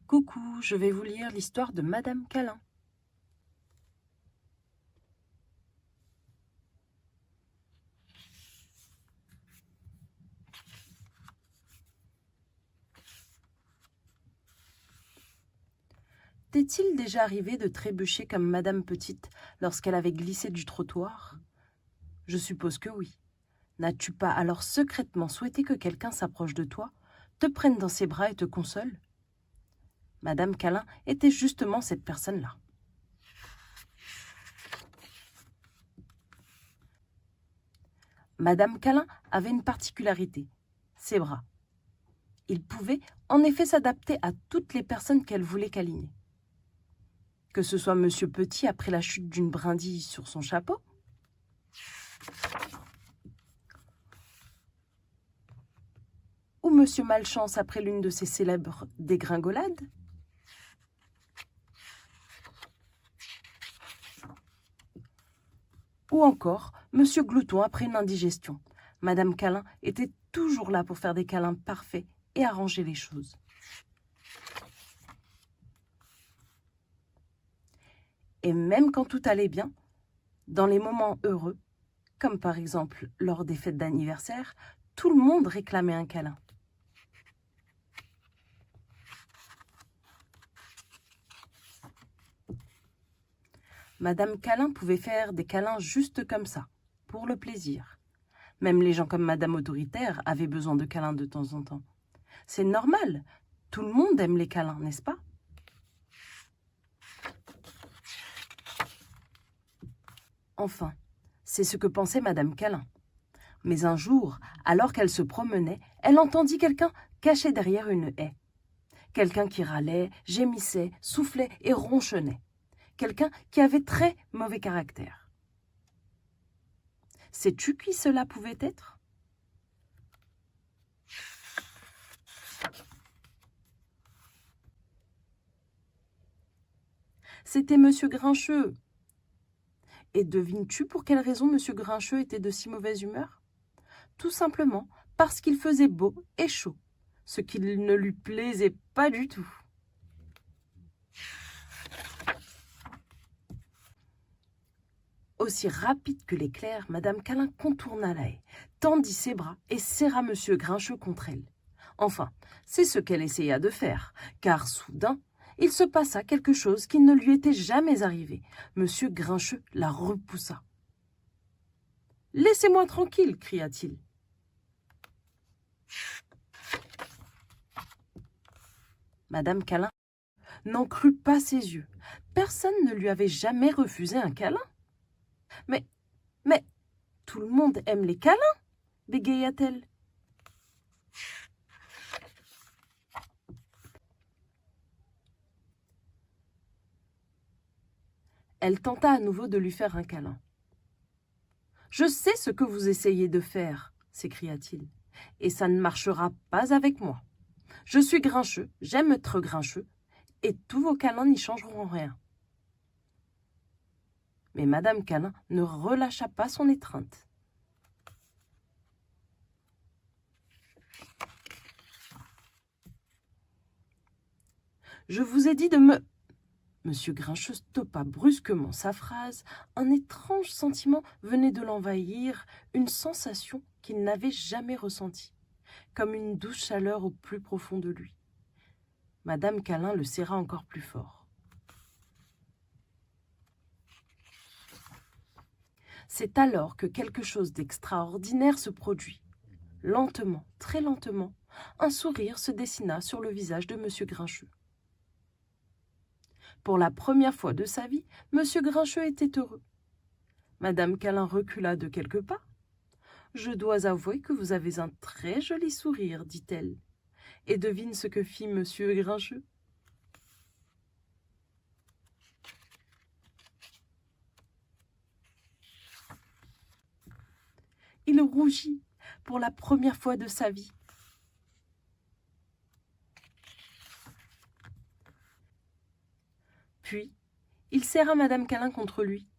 Coucou, je vais vous lire l'histoire de Madame Câlin. T'est-il déjà arrivé de trébucher comme Madame Petite lorsqu'elle avait glissé du trottoir? Je suppose que oui. N'as-tu pas alors secrètement souhaité que quelqu'un s'approche de toi, te prenne dans ses bras et te console? Madame Câlin était justement cette personne-là. Madame Câlin avait une particularité, ses bras. Ils pouvaient en effet s'adapter à toutes les personnes qu'elle voulait câliner. Que ce soit Monsieur Petit après la chute d'une brindille sur son chapeau, ou Monsieur Malchance après l'une de ses célèbres dégringolades, ou encore Monsieur Glouton après une indigestion. Madame Câlin était toujours là pour faire des câlins parfaits et arranger les choses. Et même quand tout allait bien, dans les moments heureux, comme par exemple lors des fêtes d'anniversaire, tout le monde réclamait un câlin. Madame Câlin pouvait faire des câlins juste comme ça, pour le plaisir. Même les gens comme Madame Autoritaire avaient besoin de câlins de temps en temps. C'est normal, tout le monde aime les câlins, n'est-ce pas? Enfin, c'est ce que pensait Madame Câlin. Mais un jour, alors qu'elle se promenait, elle entendit quelqu'un caché derrière une haie. Quelqu'un qui râlait, gémissait, soufflait et ronchonnait. Quelqu'un qui avait très mauvais caractère. Sais-tu qui cela pouvait être? C'était Monsieur Grincheux. Et devines-tu pour quelle raison Monsieur Grincheux était de si mauvaise humeur? Tout simplement parce qu'il faisait beau et chaud, ce qui ne lui plaisait pas du tout. Aussi rapide que l'éclair, Madame Câlin contourna la haie, tendit ses bras et serra Monsieur Grincheux contre elle. Enfin, c'est ce qu'elle essaya de faire, car soudain, il se passa quelque chose qui ne lui était jamais arrivé. Monsieur Grincheux la repoussa. « Laissez-moi tranquille !» cria-t-il. Madame Câlin n'en crut pas ses yeux. Personne ne lui avait jamais refusé un câlin. Mais, tout le monde aime les câlins, bégaya-t-elle. Elle tenta à nouveau de lui faire un câlin. « Je sais ce que vous essayez de faire, s'écria-t-il, et ça ne marchera pas avec moi. Je suis grincheux, j'aime être grincheux, et tous vos câlins n'y changeront rien. » Mais Madame Câlin ne relâcha pas son étreinte. « Je vous ai dit de me... » Monsieur Grincheux stoppa brusquement sa phrase. Un étrange sentiment venait de l'envahir, une sensation qu'il n'avait jamais ressentie, comme une douce chaleur au plus profond de lui. Madame Câlin le serra encore plus fort. C'est alors que quelque chose d'extraordinaire se produit. Lentement, très lentement, un sourire se dessina sur le visage de Monsieur Grincheux. Pour la première fois de sa vie, Monsieur Grincheux était heureux. Madame Câlin recula de quelques pas. « Je dois avouer que vous avez un très joli sourire, dit-elle. Et devine ce que fit Monsieur Grincheux. Il rougit pour la première fois de sa vie. Puis, il serra Madame Câlin contre lui.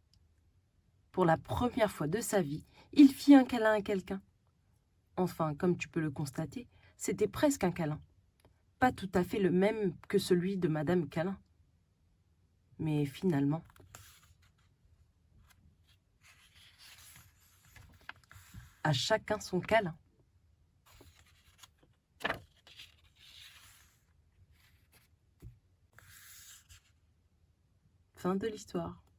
Pour la première fois de sa vie, il fit un câlin à quelqu'un. Enfin, comme tu peux le constater, c'était presque un câlin. pas tout à fait le même que celui de Madame Câlin. Mais finalement, à chacun son câlin. Fin de l'histoire.